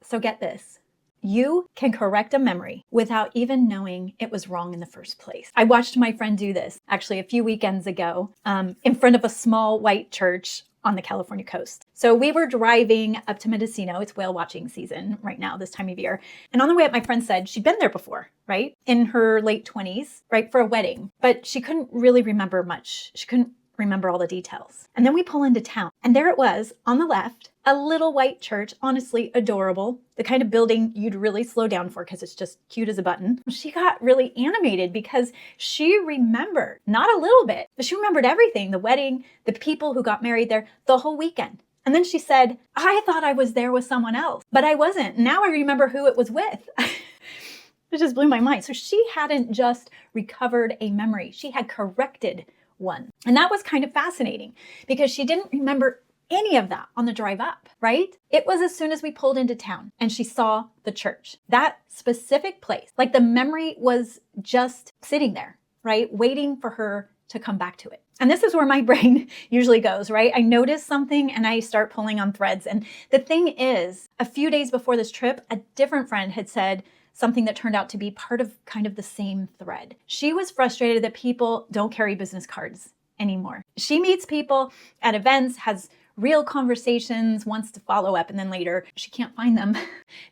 So get this. You can correct a memory without even knowing it was wrong in the first place. I watched my friend do this actually a few weekends ago in front of a small white church on the California coast. So we were driving up to Mendocino. It's whale watching season right now, this time of year. And on the way up, my friend said she'd been there before, right? In her late 20s, right? For a wedding, but she couldn't really remember much. She couldn't remember all the details. And then we pull into town and there it was on the left, a little white church, honestly adorable, the kind of building you'd really slow down for because it's just cute as a button. She got really animated because she remembered, not a little bit, but she remembered everything, the wedding, the people who got married there, the whole weekend. And then she said, I thought I was there with someone else, but I wasn't. Now I remember who it was with. It just blew my mind. So she hadn't just recovered a memory, she had corrected one. And that was kind of fascinating because she didn't remember any of that on the drive up, right? It was as soon as we pulled into town and she saw the church, that specific place, like the memory was just sitting there, right? Waiting for her to come back to it. And this is where my brain usually goes, right? I notice something and I start pulling on threads. And the thing is, a few days before this trip, a different friend had said something that turned out to be part of kind of the same thread. She was frustrated that people don't carry business cards anymore. She meets people at events, has real conversations, wants to follow up, and then later she can't find them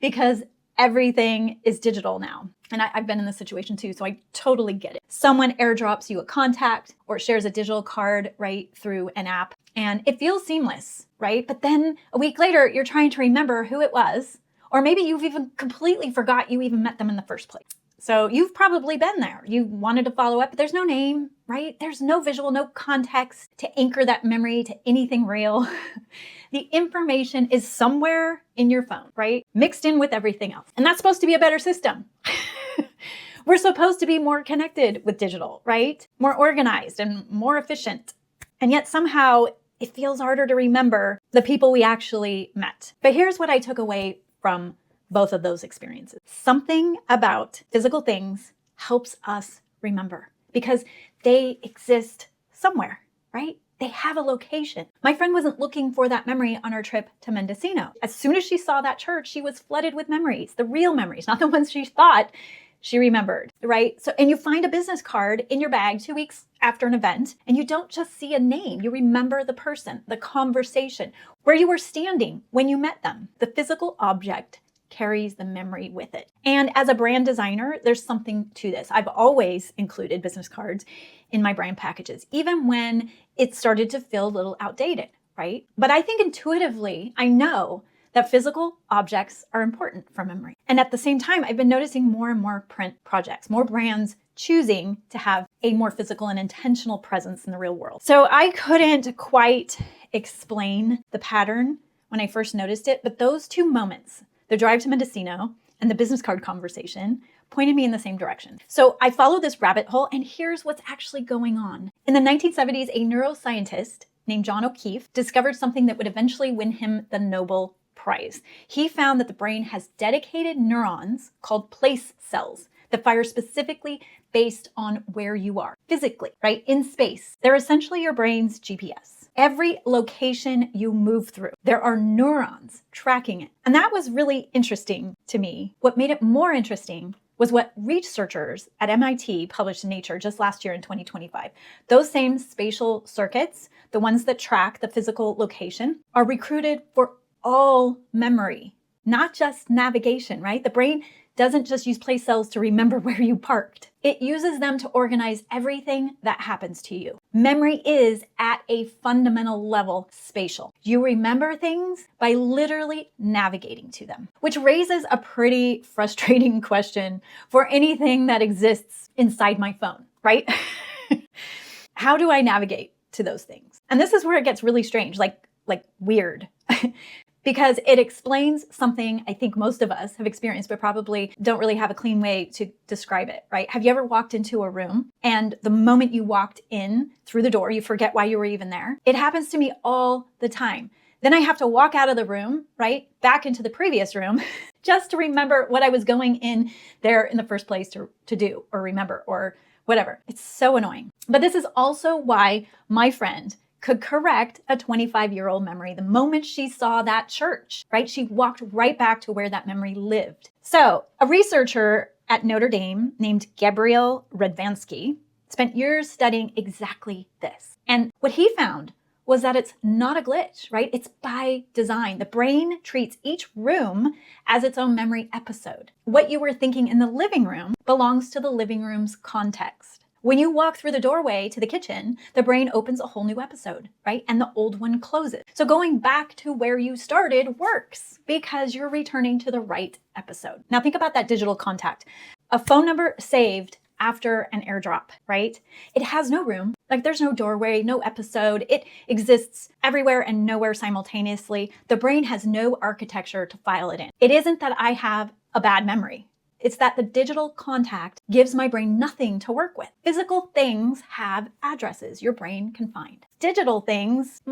because everything is digital now. And I've been in this situation too, so I totally get it. Someone airdrops you a contact or shares a digital card right through an app, and it feels seamless, right? But then a week later, you're trying to remember who it was, or maybe you've even completely forgot you even met them in the first place. So you've probably been there. You wanted to follow up, but there's no name, right? There's no visual, no context to anchor that memory to anything real. The information is somewhere in your phone, right? Mixed in with everything else. And that's supposed to be a better system. We're supposed to be more connected with digital, right? More organized and more efficient. And yet somehow it feels harder to remember the people we actually met. But here's what I took away from both of those experiences. Something about physical things helps us remember because they exist somewhere, right? They have a location. My friend wasn't looking for that memory on our trip to Mendocino. As soon as she saw that church, she was flooded with memories, the real memories, not the ones she thought she remembered, right? So, and you find a business card in your bag 2 weeks after an event, and you don't just see a name, you remember the person, the conversation, where you were standing when you met them. The physical object carries the memory with it. And as a brand designer, there's something to this. I've always included business cards in my brand packages, even when it started to feel a little outdated, right? But I think intuitively, I know that physical objects are important for memory. And at the same time, I've been noticing more and more print projects, more brands choosing to have a more physical and intentional presence in the real world. So I couldn't quite explain the pattern when I first noticed it, but those two moments, the drive to Mendocino and the business card conversation, pointed me in the same direction. So I followed this rabbit hole, and here's what's actually going on. In the 1970s, a neuroscientist named John O'Keefe discovered something that would eventually win him the Nobel Prize. He found that the brain has dedicated neurons called place cells that fire specifically based on where you are physically, right? In space. They're essentially your brain's GPS. Every location you move through, there are neurons tracking it. And that was really interesting to me. What made it more interesting was what researchers at MIT published in Nature just last year in 2025. Those same spatial circuits, the ones that track the physical location, are recruited for all memory, not just navigation, right? The brain doesn't just use place cells to remember where you parked. It uses them to organize everything that happens to you. Memory is, at a fundamental level, spatial. You remember things by literally navigating to them, which raises a pretty frustrating question for anything that exists inside my phone, right? How do I navigate to those things? And this is where it gets really strange, like weird. Because it explains something I think most of us have experienced, but probably don't really have a clean way to describe it, right? Have you ever walked into a room and the moment you walked in through the door, you forget why you were even there? It happens to me all the time. Then I have to walk out of the room, right? Back into the previous room just to remember what I was going in there in the first place to do or remember or whatever. It's so annoying. But this is also why my friend could correct a 25-year-old memory the moment she saw that church, right? She walked right back to where that memory lived. So a researcher at Notre Dame named Gabriel Radvansky spent years studying exactly this. And what he found was that it's not a glitch, right? It's by design. The brain treats each room as its own memory episode. What you were thinking in the living room belongs to the living room's context. When you walk through the doorway to the kitchen, the brain opens a whole new episode, right? And the old one closes. So going back to where you started works because you're returning to the right episode. Now think about that digital contact. A phone number saved after an airdrop, right? It has no room. Like there's no doorway, no episode. It exists everywhere and nowhere simultaneously. The brain has no architecture to file it in. It isn't that I have a bad memory. It's that the digital contact gives my brain nothing to work with. Physical things have addresses your brain can find. Digital things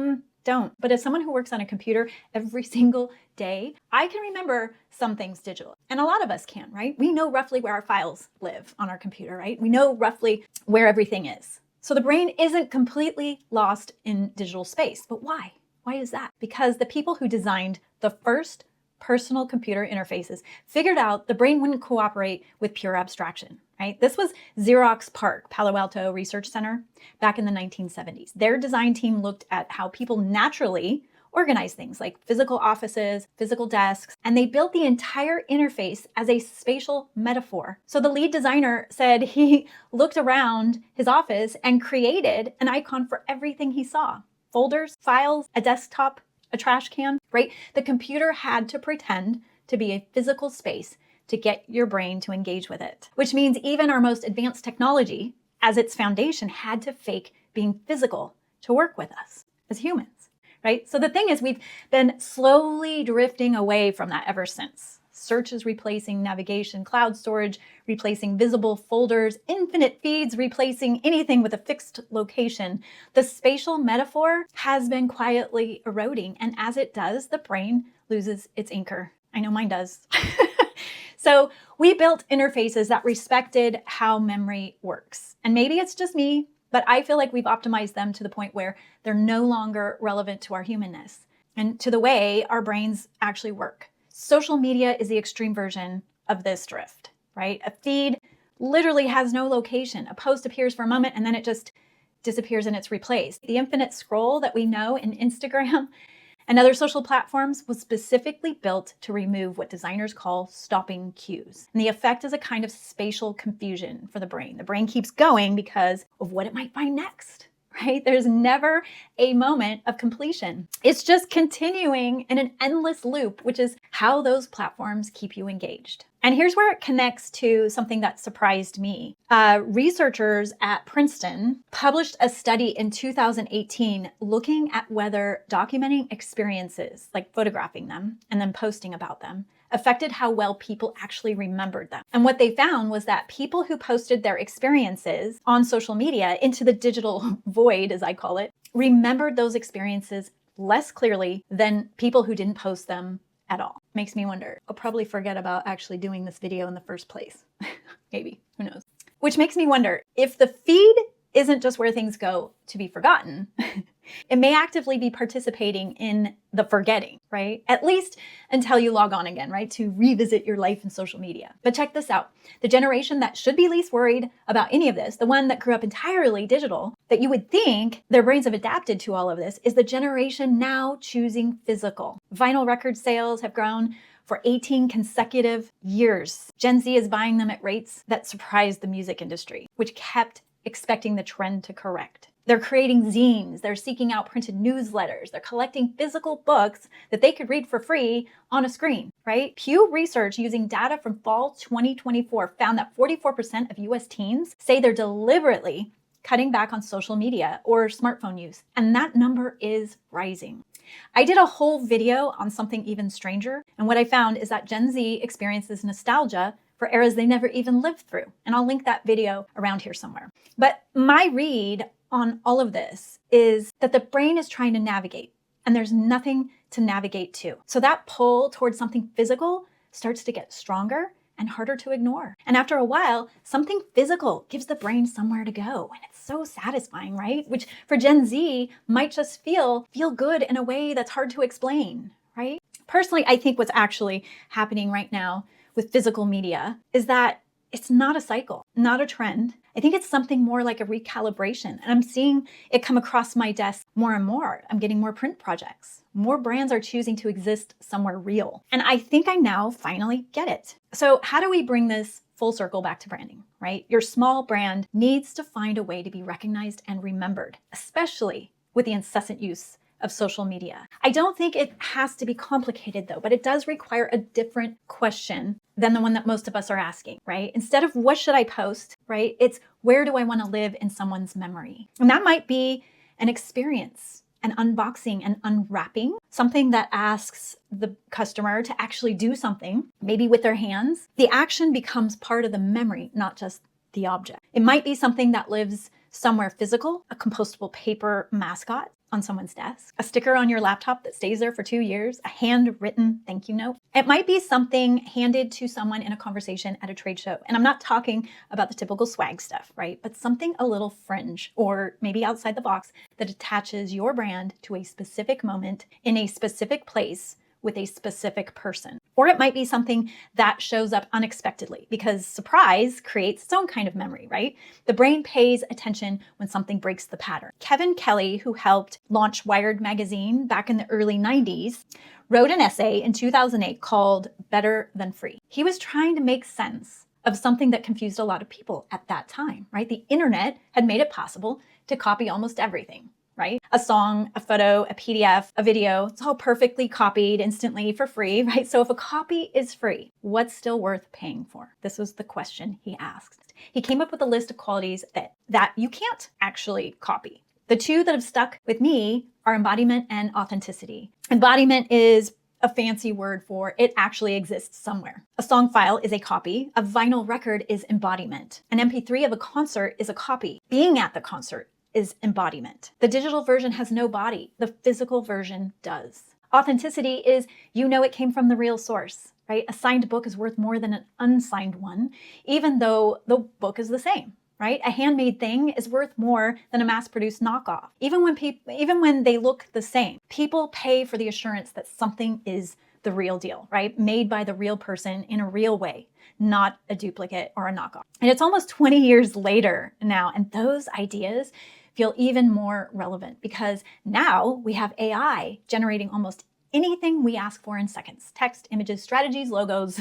don't. But as someone who works on a computer every single day, I can remember some things digital. And a lot of us can, right? We know roughly where our files live on our computer, right? We know roughly where everything is. So the brain isn't completely lost in digital space. But why? Why is that? Because the people who designed the first personal computer interfaces figured out the brain wouldn't cooperate with pure abstraction, right? This was Xerox PARC, Palo Alto Research Center, back in the 1970s. Their design team looked at how people naturally organize things like physical offices, physical desks, and they built the entire interface as a spatial metaphor. So the lead designer said he looked around his office and created an icon for everything he saw. Folders, files, a desktop, a trash can, right? The computer had to pretend to be a physical space to get your brain to engage with it, which means even our most advanced technology as its foundation had to fake being physical to work with us as humans, right? So the thing is, we've been slowly drifting away from that ever since. Search is replacing navigation, cloud storage replacing visible folders, infinite feeds replacing anything with a fixed location. The spatial metaphor has been quietly eroding, and as it does, the brain loses its anchor. I know mine does. So we built interfaces that respected how memory works. And maybe it's just me, but I feel like we've optimized them to the point where they're no longer relevant to our humanness and to the way our brains actually work. Social media is the extreme version of this drift, right? A feed literally has no location. A post appears for a moment and then it just disappears and it's replaced. The infinite scroll that we know in Instagram and other social platforms was specifically built to remove what designers call stopping cues. And the effect is a kind of spatial confusion for the brain. The brain keeps going because of what it might find next, right? There's never a moment of completion. It's just continuing in an endless loop, which is how those platforms keep you engaged. And here's where it connects to something that surprised me. Researchers at Princeton published a study in 2018 looking at whether documenting experiences, like photographing them and then posting about them, affected how well people actually remembered them. And what they found was that people who posted their experiences on social media into the digital void, as I call it, remembered those experiences less clearly than people who didn't post them at all. Makes me wonder. I'll probably forget about actually doing this video in the first place. Maybe, who knows? Which makes me wonder, if the feed isn't just where things go to be forgotten, it may actively be participating in the forgetting, right? At least until you log on again, right? To revisit your life in social media. But check this out. The generation that should be least worried about any of this, the one that grew up entirely digital, that you would think their brains have adapted to all of this, is the generation now choosing physical. Vinyl record sales have grown for 18 consecutive years. Gen Z is buying them at rates that surprised the music industry, which kept expecting the trend to correct. They're creating zines, they're seeking out printed newsletters, they're collecting physical books that they could read for free on a screen, right? Pew Research, using data from fall 2024, found that 44% of US teens say they're deliberately cutting back on social media or smartphone use, and that number is rising. I did a whole video on something even stranger, and what I found is that Gen Z experiences nostalgia for eras they never even lived through. And I'll link that video around here somewhere. But my read on all of this is that the brain is trying to navigate, and there's nothing to navigate to. So that pull towards something physical starts to get stronger and harder to ignore. And after a while, something physical gives the brain somewhere to go. And it's so satisfying, right? Which for Gen Z might just feel good in a way that's hard to explain, right? Personally, I think what's actually happening right now with physical media is that it's not a cycle, not a trend. I think it's something more like a recalibration. And I'm seeing it come across my desk more and more. I'm getting more print projects. More brands are choosing to exist somewhere real. And I think I now finally get it. So how do we bring this full circle back to branding, right? Your small brand needs to find a way to be recognized and remembered, especially with the incessant use of social media. I don't think it has to be complicated though, but it does require a different question than the one that most of us are asking, right? Instead of what should I post, right? It's where do I want to live in someone's memory? And that might be an experience, an unboxing and unwrapping, something that asks the customer to actually do something, maybe with their hands. The action becomes part of the memory, not just the object. It might be something that lives somewhere physical, a compostable paper mascot on someone's desk, a sticker on your laptop that stays there for 2 years, a handwritten thank you note. It might be something handed to someone in a conversation at a trade show. And I'm not talking about the typical swag stuff, right? But something a little fringe or maybe outside the box that attaches your brand to a specific moment in a specific place with a specific person. Or it might be something that shows up unexpectedly because surprise creates its own kind of memory, right? The brain pays attention when something breaks the pattern. Kevin Kelly, who helped launch Wired magazine back in the early 90s, wrote an essay in 2008 called Better Than Free. He was trying to make sense of something that confused a lot of people at that time, right? The internet had made it possible to copy almost everything, right? A song, a photo, a PDF, a video, it's all perfectly copied instantly for free, right? So if a copy is free, what's still worth paying for? This was the question he asked. He came up with a list of qualities that you can't actually copy. The two that have stuck with me are embodiment and authenticity. Embodiment is a fancy word for it actually exists somewhere. A song file is a copy. A vinyl record is embodiment. An MP3 of a concert is a copy. Being at the concert is embodiment. The digital version has no body. The physical version does. Authenticity is, it came from the real source, right? A signed book is worth more than an unsigned one, even though the book is the same, right? A handmade thing is worth more than a mass-produced knockoff. Even when they look the same, people pay for the assurance that something is the real deal, right? Made by the real person in a real way, not a duplicate or a knockoff. And it's almost 20 years later now, and those ideas feel even more relevant because now we have AI generating almost anything we ask for in seconds. Text, images, strategies, logos,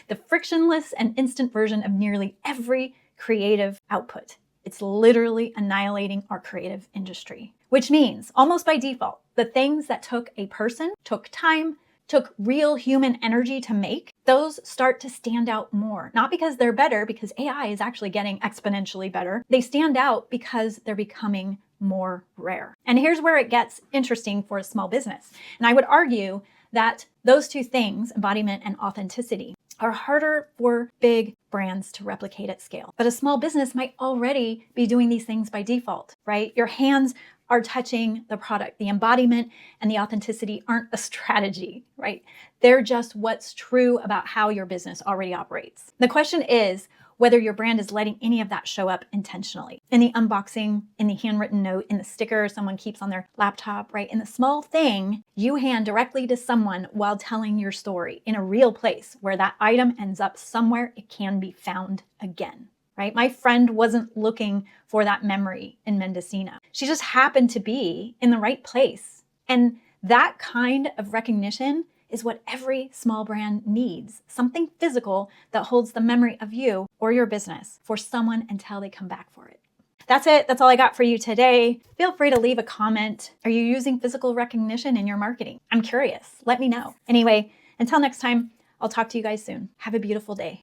the frictionless and instant version of nearly every creative output. It's literally annihilating our creative industry, which means almost by default, the things that took a person, took time, took real human energy to make, those start to stand out more. Not because they're better, because AI is actually getting exponentially better. They stand out because they're becoming more rare. And here's where it gets interesting for a small business. And I would argue that those two things, embodiment and authenticity, are harder for big brands to replicate at scale. But a small business might already be doing these things by default, right? Your hands are touching the product. The embodiment and the authenticity aren't a strategy, right? They're just what's true about how your business already operates. The question is whether your brand is letting any of that show up intentionally. In the unboxing, in the handwritten note, in the sticker someone keeps on their laptop, right? In the small thing you hand directly to someone while telling your story in a real place where that item ends up somewhere it can be found again. Right? My friend wasn't looking for that memory in Mendocino. She just happened to be in the right place. And that kind of recognition is what every small brand needs. Something physical that holds the memory of you or your business for someone until they come back for it. That's it. That's all I got for you today. Feel free to leave a comment. Are you using physical recognition in your marketing? I'm curious. Let me know. Anyway, until next time, I'll talk to you guys soon. Have a beautiful day.